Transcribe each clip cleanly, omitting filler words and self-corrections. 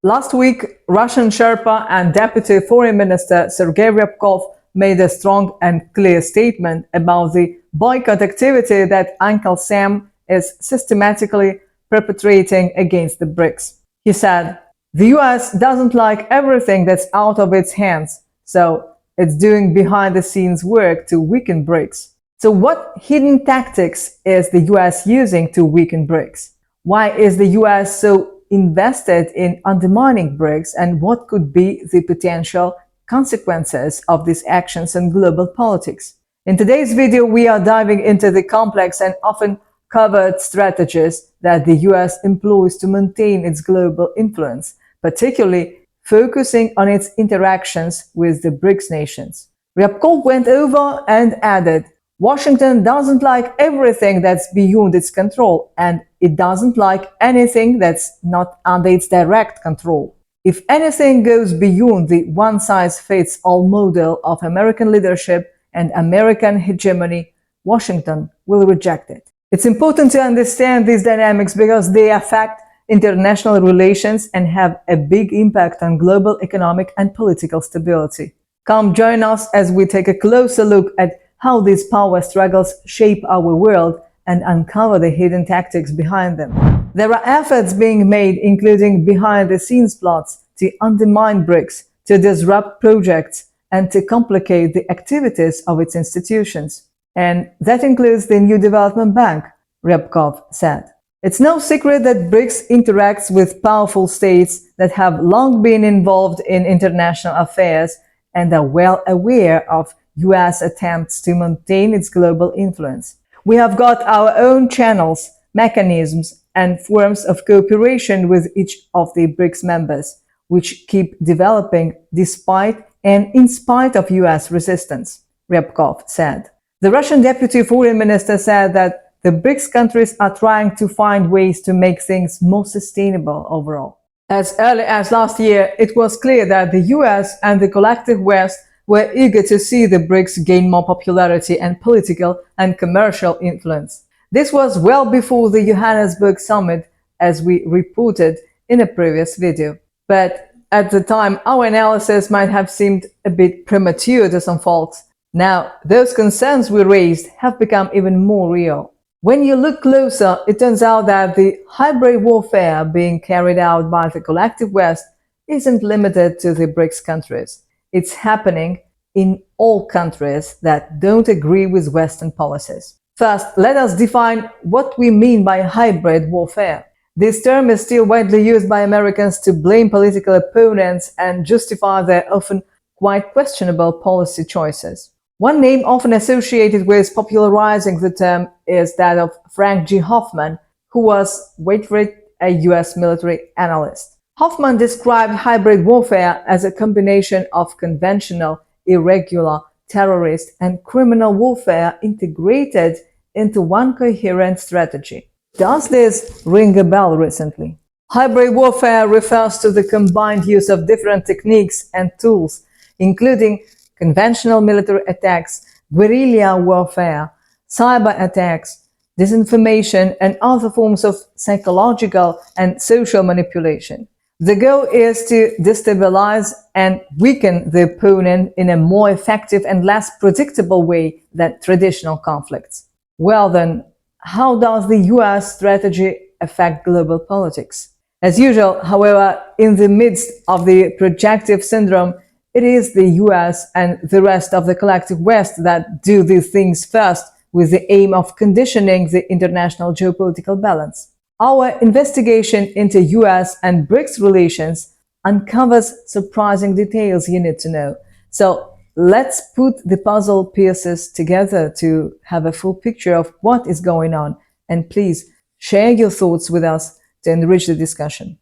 Last week, Russian Sherpa and Deputy Foreign Minister Sergey Ryabkov made a strong and clear statement about the boycott activity that Uncle Sam is systematically perpetrating against the BRICS. He said, "The US doesn't like everything that's out of its hands, so it's doing behind-the-scenes work to weaken BRICS." So what hidden tactics is the US using to weaken BRICS? Why is the US so invested in undermining BRICS, and what could be the potential consequences of these actions on global politics? In today's video, we are diving into the complex and often covered strategies that the US employs to maintain its global influence, particularly focusing on its interactions with the BRICS nations. Ryabkov went over and added, "Washington doesn't like everything that's beyond its control, and it doesn't like anything that's not under its direct control. If anything goes beyond the one-size-fits-all model of American leadership and American hegemony, Washington will reject it." It's important to understand these dynamics because they affect international relations and have a big impact on global economic and political stability. Come join us as we take a closer look at how these power struggles shape our world and uncover the hidden tactics behind them. There are efforts being made, including behind-the-scenes plots, to undermine BRICS, to disrupt projects, and to complicate the activities of its institutions. And that includes the New Development Bank, Ryabkov said. It's no secret that BRICS interacts with powerful states that have long been involved in international affairs and are well aware of US attempts to maintain its global influence. We have got our own channels, mechanisms, and forms of cooperation with each of the BRICS members, which keep developing despite and in spite of US resistance, Ryabkov said. The Russian Deputy Foreign Minister said that the BRICS countries are trying to find ways to make things more sustainable overall. As early as last year, it was clear that the US and the collective West were eager to see the BRICS gain more popularity and political and commercial influence. This was well before the Johannesburg summit, as we reported in a previous video. But at the time, our analysis might have seemed a bit premature to some folks. Now, those concerns we raised have become even more real. When you look closer, it turns out that the hybrid warfare being carried out by the collective West isn't limited to the BRICS countries. It's happening in all countries that don't agree with Western policies. First, let us define what we mean by hybrid warfare. This term is still widely used by Americans to blame political opponents and justify their often quite questionable policy choices. One name often associated with popularizing the term is that of Frank G. Hoffman, who was, wait for it, a US military analyst. Hoffman described hybrid warfare as a combination of conventional, irregular, terrorist, and criminal warfare integrated into one coherent strategy. Does this ring a bell recently? Hybrid warfare refers to the combined use of different techniques and tools, including conventional military attacks, guerrilla warfare, cyber attacks, disinformation, and other forms of psychological and social manipulation. The goal is to destabilize and weaken the opponent in a more effective and less predictable way than traditional conflicts. Well then, how does the US strategy affect global politics? As usual, however, in the midst of the projective syndrome, it is the US and the rest of the collective West that do these things first with the aim of conditioning the international geopolitical balance. Our investigation into US and BRICS relations uncovers surprising details you need to know. So let's put the puzzle pieces together to have a full picture of what is going on. And please share your thoughts with us to enrich the discussion.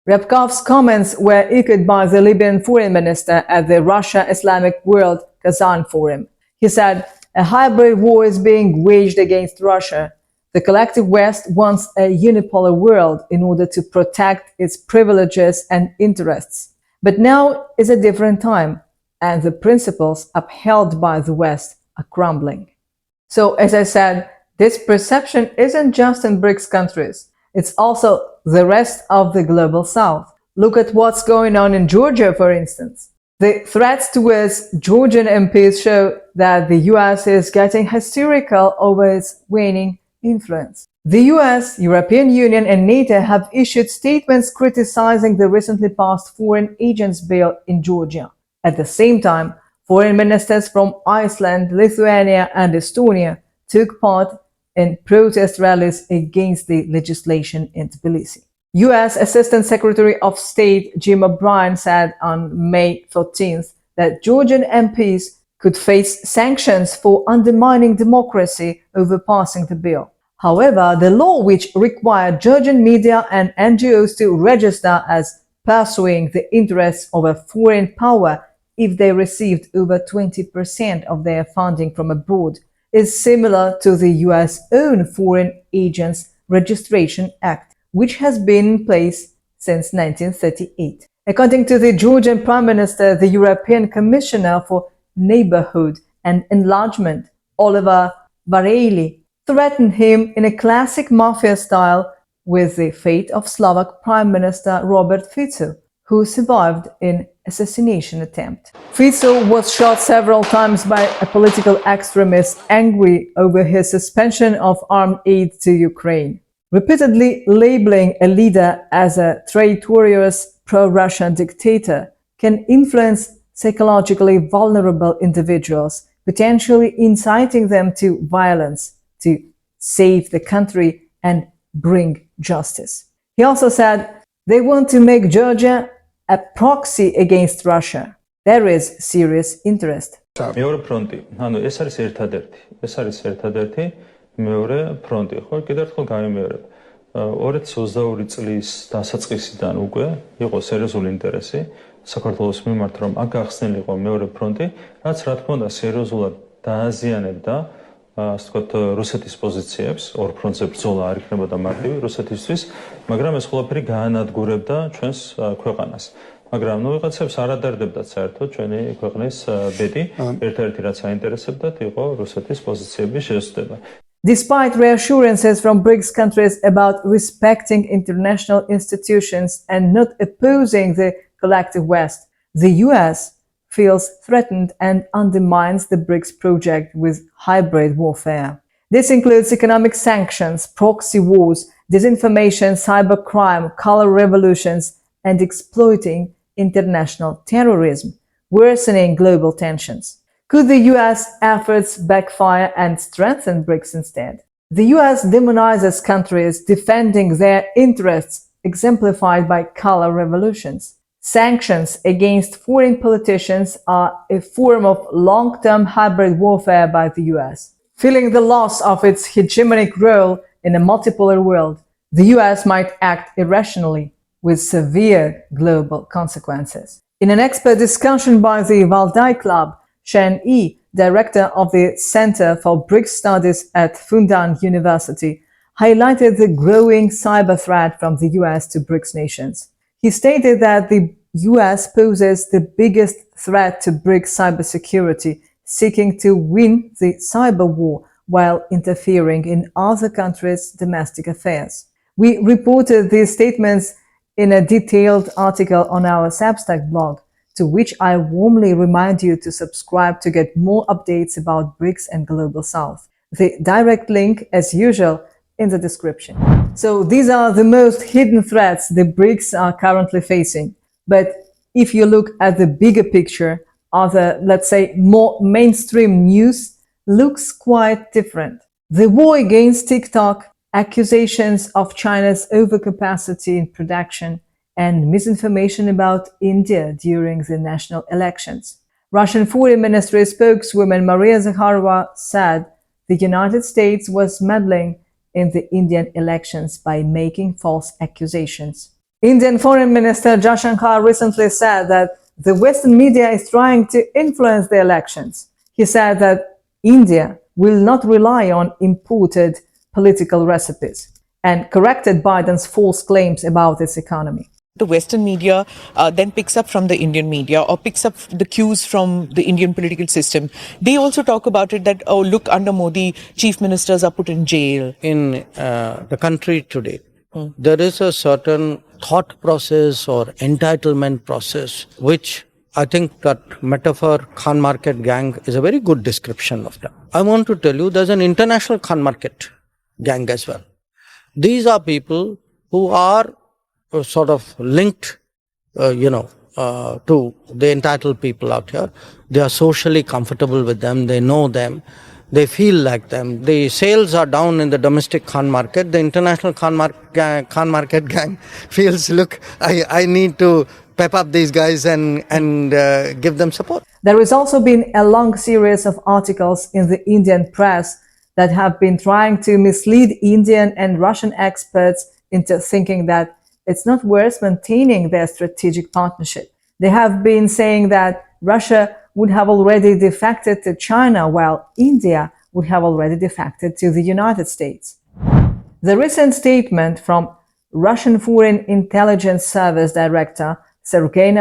Ryabkov's comments were echoed by the Libyan foreign minister at the Russia Islamic World Kazan Forum. He said, "A hybrid war is being waged against Russia. The collective West wants a unipolar world in order to protect its privileges and interests. But now is a different time, and the principles upheld by the West are crumbling." So, as I said, this perception isn't just in BRICS countries. It's also the rest of the global South. Look at what's going on in Georgia, for instance. The threats towards Georgian MPs show that the US is getting hysterical over its waning influence. The US, European Union, and NATO have issued statements criticizing the recently passed foreign agents bill in Georgia. At the same time, foreign ministers from Iceland, Lithuania, and Estonia took part in protest rallies against the legislation in Tbilisi. US Assistant Secretary of State Jim O'Brien said on May 14th that Georgian MPs could face sanctions for undermining democracy over passing the bill. However, the law, which required Georgian media and NGOs to register as pursuing the interests of a foreign power if they received over 20% of their funding from abroad, is similar to the US' own Foreign Agents Registration Act, which has been in place since 1938. According to the Georgian Prime Minister, the European Commissioner for Neighborhood and Enlargement, Oliver Varela, threatened him in a classic mafia style with the fate of Slovak Prime Minister Robert Fico, who survived an assassination attempt. Fico was shot several times by a political extremist angry over his suspension of armed aid to Ukraine. Repeatedly labeling a leader as a traitorous pro-Russian dictator can influence psychologically vulnerable individuals, potentially inciting them to violence to save the country and bring justice. He also said they want to make Georgia a proxy against Russia. There is serious interest. მეორე ფრონტი, ანუ ეს არის ერთადერთი მეორე ფრონტი, ხო, კიდევ ერთხელ გამიმეორებ. 2022 წლის დასაწყისიდან უკვე იყო სერიოზული ინტერესი საქართველოს მიმართ, რომ აქ გახსნილიყო მეორე ფრონტი, რაც რა თქმა უნდა სერიოზულად დააზიანებდა ასე ვთქვათ, რუსეთის პოზიციებს, ორ ფრონტზე ბრძოლა არ იქნებოდა მარტივი რუსეთისთვის, მაგრამ ეს ყველაფერი გაანადგურებდა ჩვენს ქვეყანას. მაგრამ ნუ ვიღაცებს არ ადარდებდათ საერთოდ ჩვენი ქვეყნის ბედი, ერთ-ერთი რაც აინტერესებდათ იყო რუსეთის პოზიციების შესწდება. Despite reassurances from BRICS countries about respecting international institutions and not opposing the collective West, the US feels threatened and undermines the BRICS project with hybrid warfare. This includes economic sanctions, proxy wars, disinformation, cybercrime, color revolutions, and exploiting international terrorism, worsening global tensions. Could the US efforts backfire and strengthen BRICS instead? The US demonizes countries defending their interests, exemplified by color revolutions. Sanctions against foreign politicians are a form of long-term hybrid warfare by the US. Feeling the loss of its hegemonic role in a multipolar world, the US might act irrationally with severe global consequences. In an expert discussion by the Valdai Club, Shen Yi, director of the Center for BRICS Studies at Fundan University, highlighted the growing cyber threat from the US to BRICS nations. He stated that the US poses the biggest threat to BRICS cybersecurity, seeking to win the cyber war while interfering in other countries' domestic affairs. We reported these statements in a detailed article on our Substack blog, to which I warmly remind you to subscribe to get more updates about BRICS and Global South. The direct link, as usual, in the description. So these are the most hidden threats the BRICS are currently facing. But if you look at the bigger picture, other, let's say, more mainstream news looks quite different. The war against TikTok, accusations of China's overcapacity in production, and misinformation about India during the national elections. Russian Foreign Ministry spokeswoman Maria Zakharova said the United States was meddling in the Indian elections by making false accusations. Indian Foreign Minister Jaishankar recently said that the Western media is trying to influence the elections. He said that India will not rely on imported political recipes and corrected Biden's false claims about its economy. The Western media then picks up from the Indian media or picks up the cues from the Indian political system. They also talk about it that, oh, look, under Modi, chief ministers are put in jail. In the country today, there is a certain thought process or entitlement process, which I think that metaphor Khan Market gang is a very good description of that. I want to tell you there's an international Khan Market gang as well. These are people who are sort of linked, to the entitled people out here. They are socially comfortable with them. They know them. They feel like them. The sales are down in the domestic Khan market. The international Khan market gang feels, look, I need to pep up these guys and give them support. There has also been a long series of articles in the Indian press that have been trying to mislead Indian and Russian experts into thinking that it's not worth maintaining their strategic partnership. They have been saying that Russia would have already defected to China, while India would have already defected to the United States. The recent statement from Russian Foreign Intelligence Service Director Sergey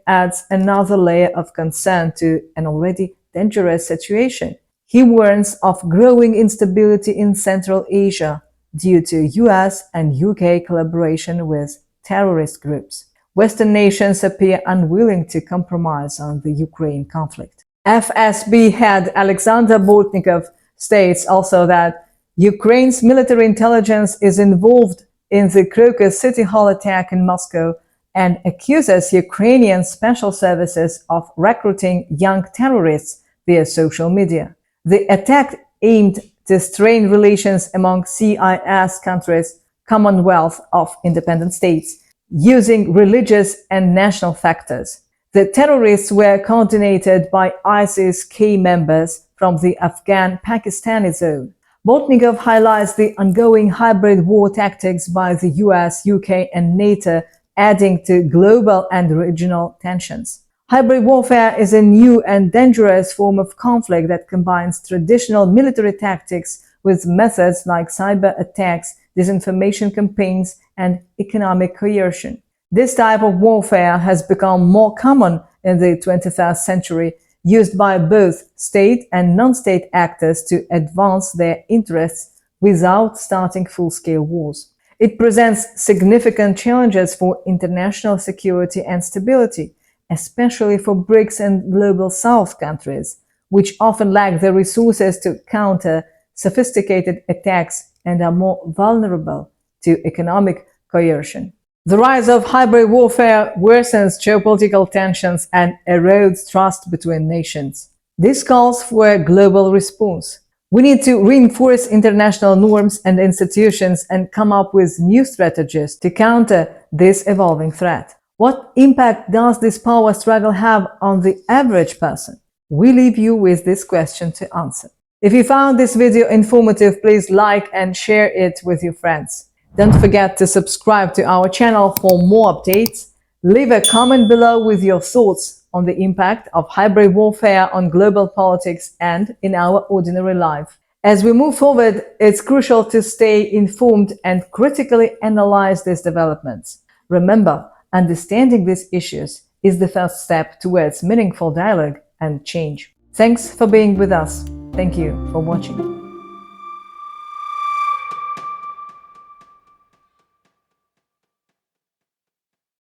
adds another layer of concern to an already dangerous situation. He warns of growing instability in Central Asia due to US and UK collaboration with terrorist groups. Western nations appear unwilling to compromise on the Ukraine conflict. FSB head Alexander Bortnikov states also that Ukraine's military intelligence is involved in the Crocus City Hall attack in Moscow and accuses Ukrainian special services of recruiting young terrorists via social media. The attack aimed to strain relations among CIS countries, Commonwealth of Independent States, using religious and national factors. The terrorists were coordinated by ISIS-K members from the Afghan-Pakistani zone. Bortnikov highlights the ongoing hybrid war tactics by the US, UK, and NATO, adding to global and regional tensions. Hybrid warfare is a new and dangerous form of conflict that combines traditional military tactics with methods like cyber attacks, disinformation campaigns, and economic coercion. This type of warfare has become more common in the 21st century, used by both state and non-state actors to advance their interests without starting full-scale wars. It presents significant challenges for international security and stability, especially for BRICS and Global South countries, which often lack the resources to counter sophisticated attacks and are more vulnerable to economic coercion. The rise of hybrid warfare worsens geopolitical tensions and erodes trust between nations. This calls for a global response. We need to reinforce international norms and institutions and come up with new strategies to counter this evolving threat. What impact does this power struggle have on the average person? We leave you with this question to answer. If you found this video informative, please like and share it with your friends. Don't forget to subscribe to our channel for more updates. Leave a comment below with your thoughts on the impact of hybrid warfare on global politics and in our ordinary life. As we move forward, it's crucial to stay informed and critically analyze these developments. Remember, understanding these issues is the first step towards meaningful dialogue and change. Thanks for being with us. Thank you for watching.